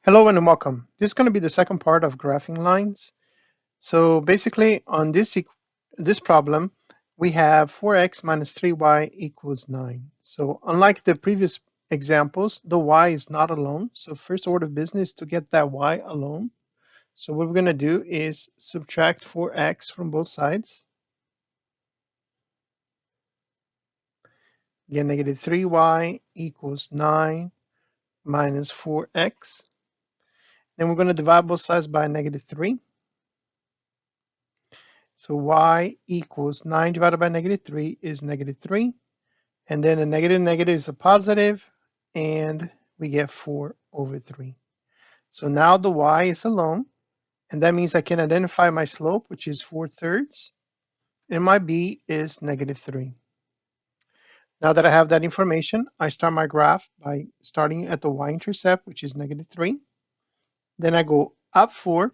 Hello and welcome. This is going to be the second part of graphing lines. So basically on this problem, we have 4x minus 3y equals 9. So unlike the previous examples, the y is not alone. So first order of business to get that y alone. So what we're going to do is subtract 4x from both sides. Get negative 3y equals 9 minus 4x. Then we're going to divide both sides by negative 3. So y equals 9 divided by negative 3 is negative 3. And then a negative negative is a positive, and we get 4 over 3. So now the y is alone, and that means I can identify my slope, which is 4/3, and my b is negative 3. Now that I have that information, I start my graph by starting at the y-intercept, which is negative 3. Then I go up 4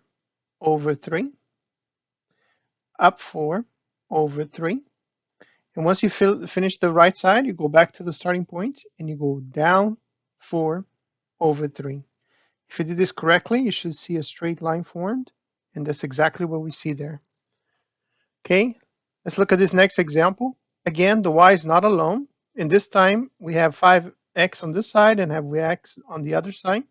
over 3, up 4 over 3. And once you finish the right side, you go back to the starting point and you go down 4 over 3. If you did this correctly, you should see a straight line formed, and that's exactly what we see there. Okay, let's look at this next example. Again, the y is not alone, and this time we have 5x on this side and have x on the other side.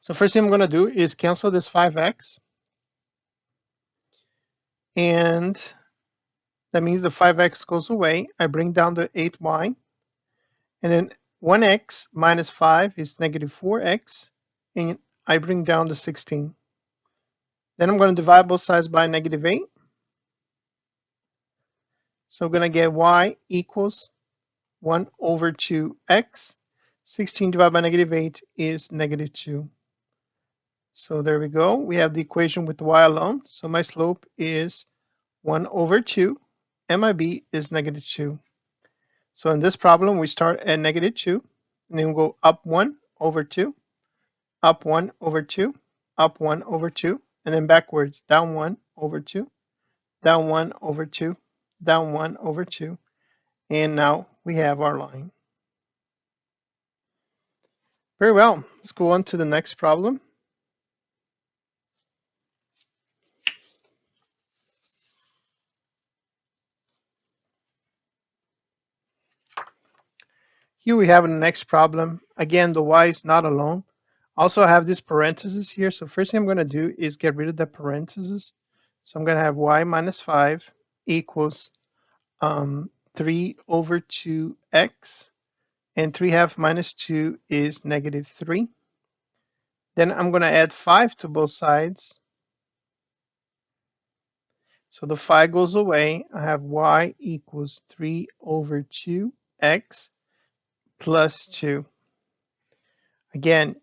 So first thing I'm going to do is cancel this 5x, and that means the 5x goes away. I bring down the 8y, and then 1x minus 5 is negative 4x, and I bring down the 16. Then I'm going to divide both sides by negative 8. So I'm going to get y equals 1 over 2x. 16 divided by negative 8 is negative 2. So there we go. We have the equation with y alone. So my slope is 1 over 2, and my b is negative 2. So in this problem, we start at negative 2, and then we'll go up 1 over 2, up 1 over 2, up 1 over 2, and then backwards, down 1 over 2, down 1 over 2, down 1 over 2, and now we have our line. Very well, let's go on to the next problem. Here we have the next problem. Again, the y is not alone. Also, I have this parenthesis here. So first thing I'm going to do is get rid of the parenthesis. So I'm going to have y minus 5 equals 3 over 2x. And 3 half minus 2 is negative 3. Then I'm going to add 5 to both sides. So the 5 goes away. I have y equals 3 over 2x plus 2. Again,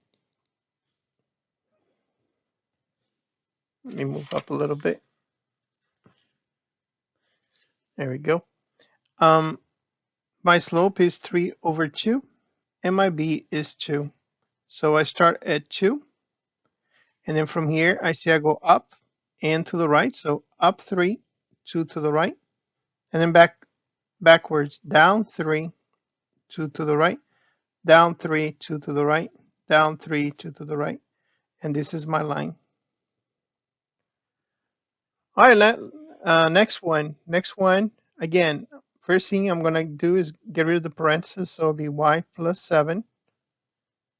let me move up a little bit. There we go. My slope is 3 over 2, and my b is 2. So I start at 2, and then from here, I see I go up and to the right. So up 3, 2 to the right, and then backwards, down 3, 2 to the right, down 3, 2 to the right, down 3, 2 to the right, and this is my line. All right, next one. Again, first thing I'm going to do is get rid of the parentheses, so it'll be y plus 7.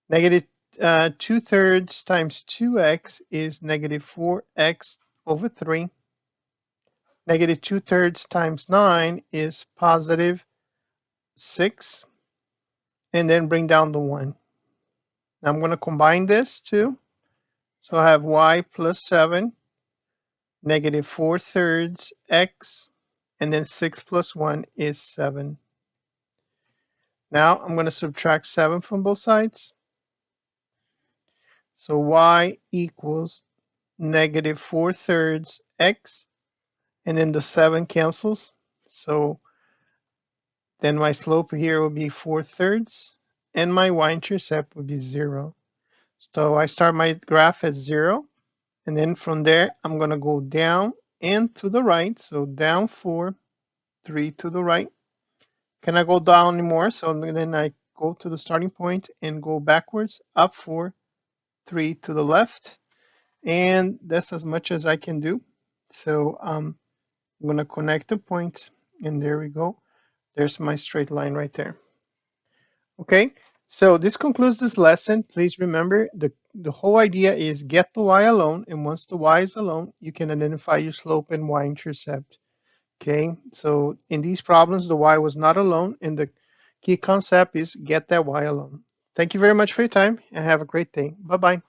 Negative 2/3 times 2x is negative 4x over 3. Negative 2/3 times 9 is positive 6. And then bring down the 1. Now I'm going to combine this too. So I have y plus 7, negative 4/3 x, and then 6 plus 1 is 7. Now I'm going to subtract 7 from both sides. So y equals negative 4/3 x, and then the 7 cancels. So then my slope here will be 4/3, and my y-intercept would be 0. So I start my graph at 0, and then from there, I'm going to go down and to the right. So down 4, 3 to the right. Can I go down anymore? So then I go to the starting point and go backwards, up 4, 3 to the left. And that's as much as I can do. So I'm going to connect the points, and there we go. There's my straight line right there. Okay, so this concludes this lesson. Please remember the whole idea is get the y alone, and once the y is alone, you can identify your slope and y-intercept. Okay, so in these problems, the y was not alone, and the key concept is get that y alone. Thank you very much for your time, and have a great day. Bye-bye.